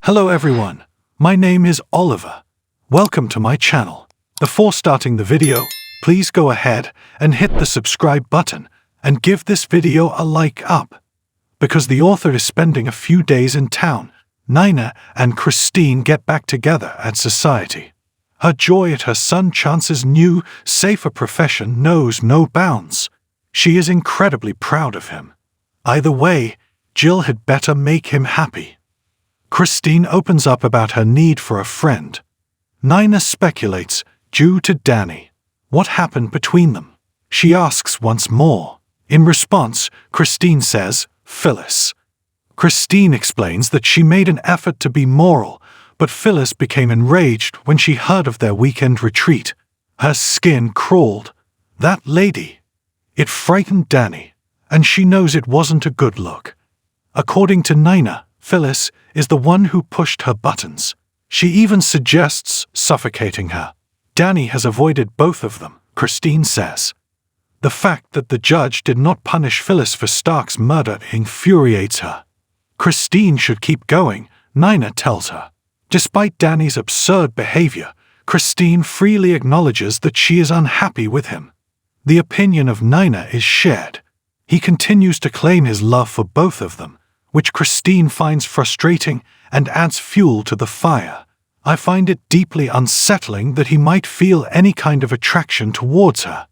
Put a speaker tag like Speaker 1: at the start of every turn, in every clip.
Speaker 1: Hello everyone, my name is Oliver. Welcome to my channel. Before starting the video, please go ahead and hit the subscribe button and give this video a like up. Because the author is spending a few days in town, Nina and Christine get back together at society. Her joy at her son Chance's new, safer profession knows no bounds. She is incredibly proud of him. Either way, Jill had better make him happy. Christine opens up about her need for a friend. Nina speculates, due to Danny. What happened between them? She asks once more. In response, Christine says, Phyllis. Christine explains that she made an effort to be moral, but Phyllis became enraged when she heard of their weekend retreat. Her skin crawled. That lady. It frightened Danny, and she knows it wasn't a good look. According to Nina, Phyllis is the one who pushed her buttons. She even suggests suffocating her. Danny has avoided both of them, Christine says. The fact that the judge did not punish Phyllis for Stark's murder infuriates her. Christine should keep going, Nina tells her. Despite Danny's absurd behavior, Christine freely acknowledges that she is unhappy with him. The opinion of Nina is shared. He continues to claim his love for both of them, which Christine finds frustrating and adds fuel to the fire. I find it deeply unsettling that he might feel any kind of attraction towards her.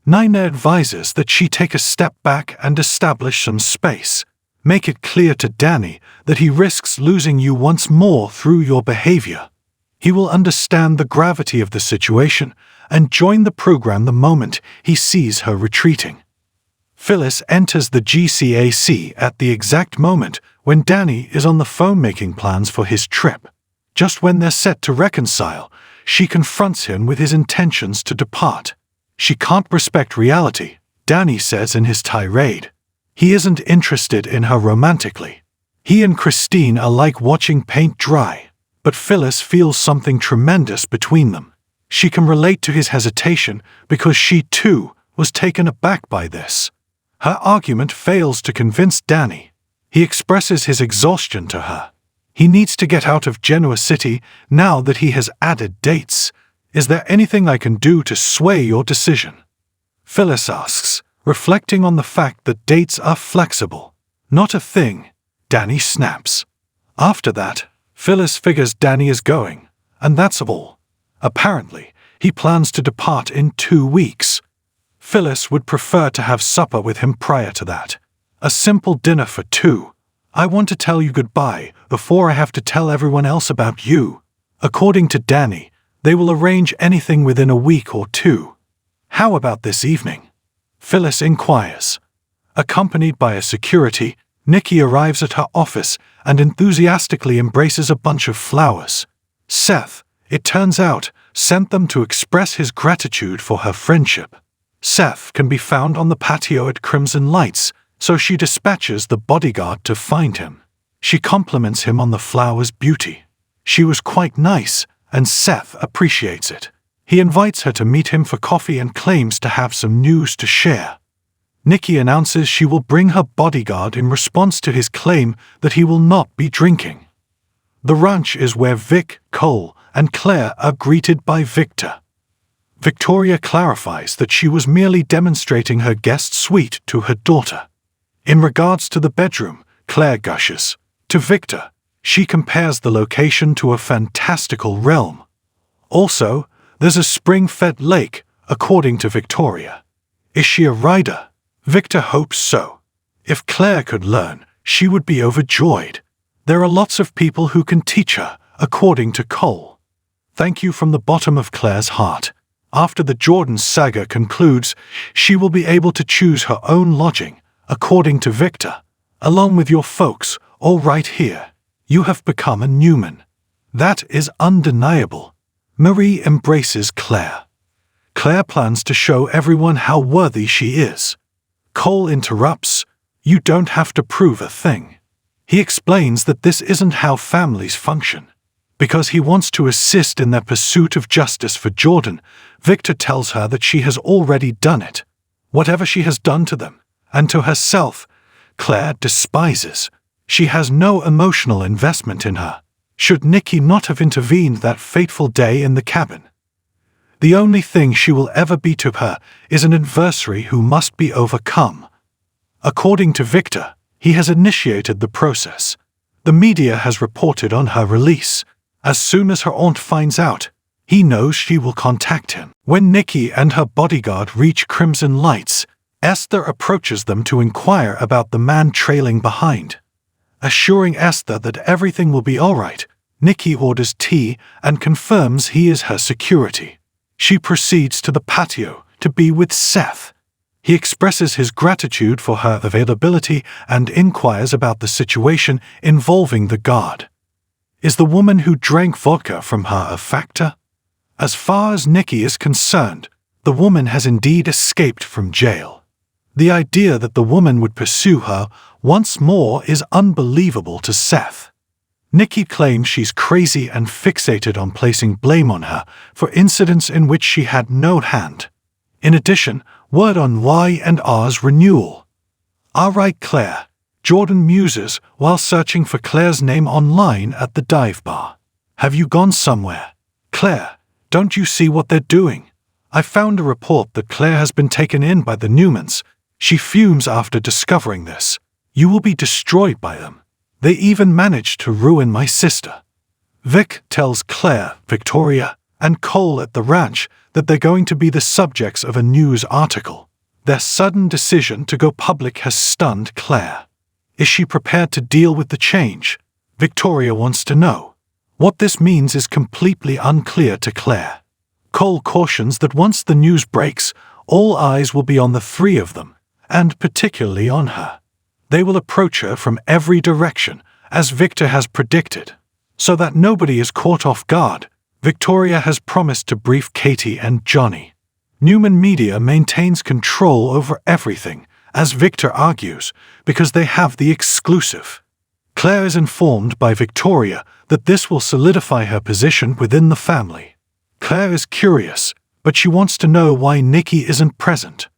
Speaker 1: Nina advises that she take a step back and establish some space. Make it clear to Danny that he risks losing you once more through your behavior. He will understand the gravity of the situation and join the program the moment he sees her retreating. Phyllis enters the GCAC at the exact moment when Danny is on the phone making plans for his trip. Just when they're set to reconcile, she confronts him with his intentions to depart. She can't respect reality, Danny says in his tirade. He isn't interested in her romantically. He and Christine are like watching paint dry, but Phyllis feels something tremendous between them. She can relate to his hesitation because she, too, was taken aback by this. Her argument fails to convince Danny. He expresses his exhaustion to her. He needs to get out of Genoa City now that he has added dates. Is there anything I can do to sway your decision? Phyllis asks, reflecting on the fact that dates are flexible. Not a thing, Danny snaps. After that, Phyllis figures Danny is going, and that's all. Apparently, he plans to depart in 2 weeks. Phyllis would prefer to have supper with him prior to that. A simple dinner for two. I want to tell you goodbye before I have to tell everyone else about you. According to Danny, they will arrange anything within a week or two. How about this evening? Phyllis inquires. Accompanied by a security, Nikki arrives at her office and enthusiastically embraces a bunch of flowers. Seth, it turns out, sent them to express his gratitude for her friendship. Seth can be found on the patio at Crimson Lights, so she dispatches the bodyguard to find him. She compliments him on the flower's beauty. She was quite nice, and Seth appreciates it. He invites her to meet him for coffee and claims to have some news to share. Nikki announces she will bring her bodyguard in response to his claim that he will not be drinking. The ranch is where Vic, Cole, and Claire are greeted by Victor. Victoria clarifies that she was merely demonstrating her guest suite to her daughter. In regards to the bedroom, Claire gushes. To Victor, she compares the location to a fantastical realm. Also, there's a spring-fed lake, according to Victoria. Is she a rider? Victor hopes so. If Claire could learn, she would be overjoyed. There are lots of people who can teach her, according to Cole. Thank you from the bottom of Claire's heart. After the Jordan saga concludes, she will be able to choose her own lodging, according to Victor. Along with your folks, all right here. You have become a Newman. That is undeniable. Marie embraces Claire. Claire plans to show everyone how worthy she is. Cole interrupts. You don't have to prove a thing. He explains that this isn't how families function. Because he wants to assist in their pursuit of justice for Jordan, Victor tells her that she has already done it. Whatever she has done to them, and to herself, Claire despises. She has no emotional investment in her. Should Nikki not have intervened that fateful day in the cabin? The only thing she will ever be to her is an adversary who must be overcome. According to Victor, he has initiated the process. The media has reported on her release. As soon as her aunt finds out, he knows she will contact him. When Nikki and her bodyguard reach Crimson Lights, Esther approaches them to inquire about the man trailing behind. Assuring Esther that everything will be all right, Nikki orders tea and confirms he is her security. She proceeds to the patio to be with Seth. He expresses his gratitude for her availability and inquires about the situation involving the guard. Is the woman who drank vodka from her a factor? As far as Nikki is concerned, the woman has indeed escaped from jail. The idea that the woman would pursue her once more is unbelievable to Seth. Nikki claims she's crazy and fixated on placing blame on her for incidents in which she had no hand. In addition, word on Y&R's renewal. Alright Claire, Jordan muses while searching for Claire's name online at the dive bar. Have you gone somewhere? Claire, don't you see what they're doing? I found a report that Claire has been taken in by the Newmans. She fumes after discovering this. You will be destroyed by them. They even managed to ruin my sister. Vic tells Claire, Victoria, and Cole at the ranch that they're going to be the subjects of a news article. Their sudden decision to go public has stunned Claire. Is she prepared to deal with the change? Victoria wants to know. What this means is completely unclear to Claire. Cole cautions that once the news breaks, all eyes will be on the three of them, and particularly on her. They will approach her from every direction, as Victor has predicted. So that nobody is caught off guard, Victoria has promised to brief Katie and Johnny. Newman Media maintains control over everything, as Victor argues, because they have the exclusive. Claire is informed by Victoria that this will solidify her position within the family. Claire is curious, but she wants to know why Nikki isn't present.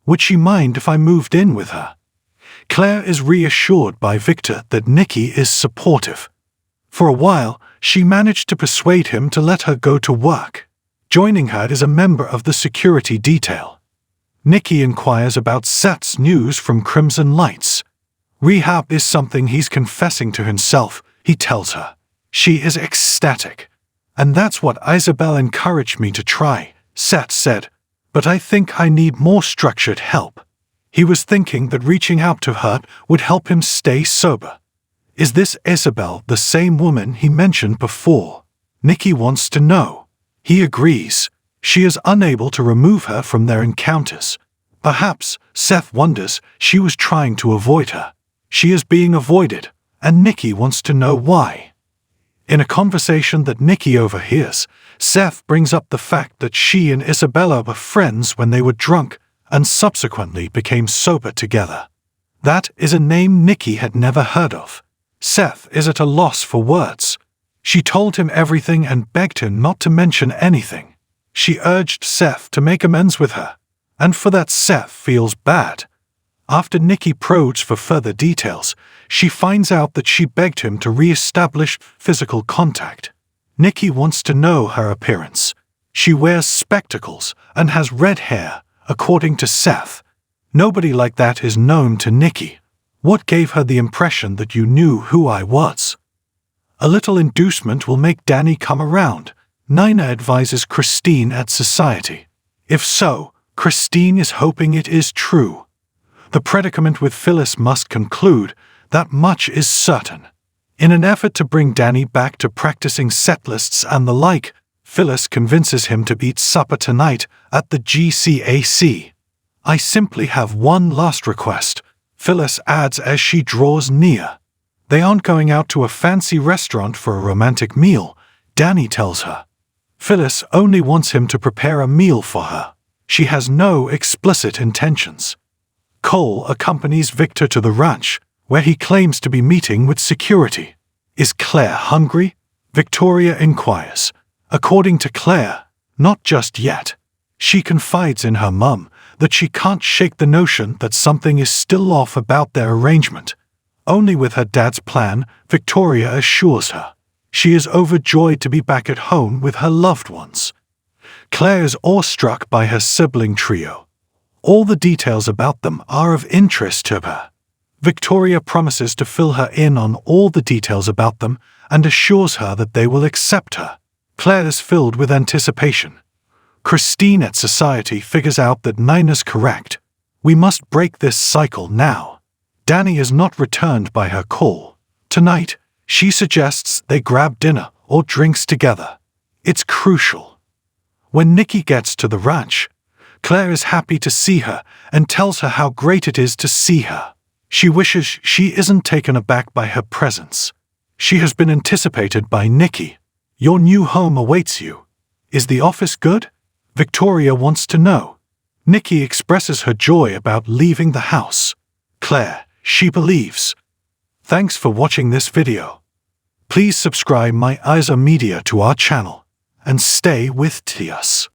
Speaker 1: Would she mind if I moved in with her? Claire is reassured by Victor that Nikki is supportive. For a while, she managed to persuade him to let her go to work. Joining her is a member of the security detail. Nikki inquires about Seth's news from Crimson Lights. Rehab is something he's confessing to himself, he tells her. She is ecstatic. And that's what Isabel encouraged me to try, Seth said. But I think I need more structured help. He was thinking that reaching out to her would help him stay sober. Is this Isabel the same woman he mentioned before? Nikki wants to know. He agrees. She is unable to remove her from their encounters. Perhaps, Seth wonders, she was trying to avoid her. She is being avoided, and Nikki wants to know why. In a conversation that Nikki overhears, Seth brings up the fact that she and Isabella were friends when they were drunk and subsequently became sober together. That is a name Nikki had never heard of. Seth is at a loss for words. She told him everything and begged him not to mention anything. She urged Seth to make amends with her, and for that Seth feels bad. After Nikki probes for further details, she finds out that she begged him to re-establish physical contact. Nikki wants to know her appearance. She wears spectacles and has red hair, according to Seth. Nobody like that is known to Nikki. What gave her the impression that you knew who I was? A little inducement will make Danny come around. Nina advises Christine at Society. If so, Christine is hoping it is true. The predicament with Phyllis must conclude, that much is certain. In an effort to bring Danny back to practicing set lists and the like, Phyllis convinces him to eat supper tonight at the GCAC. I simply have one last request, Phyllis adds as she draws near. They aren't going out to a fancy restaurant for a romantic meal, Danny tells her. Phyllis only wants him to prepare a meal for her. She has no explicit intentions. Cole accompanies Victor to the ranch, where he claims to be meeting with security. Is Claire hungry? Victoria inquires. According to Claire, not just yet. She confides in her mum that she can't shake the notion that something is still off about their arrangement. Only with her dad's plan, Victoria assures her. She is overjoyed to be back at home with her loved ones. Claire is awestruck by her sibling trio. All the details about them are of interest to her. Victoria promises to fill her in on all the details about them and assures her that they will accept her. Claire is filled with anticipation. Christine at Society figures out that Nina's correct. We must break this cycle now. Danny is not returned by her call. Tonight, she suggests they grab dinner or drinks together. It's crucial. When Nikki gets to the ranch, Claire is happy to see her and tells her how great it is to see her. She wishes she isn't taken aback by her presence. She has been anticipated by Nikki. Your new home awaits you. Is the office good? Victoria wants to know. Nikki expresses her joy about leaving the house. Claire, she believes. Thanks for watching this video. Please subscribe my Isa Media to our channel and stay with us.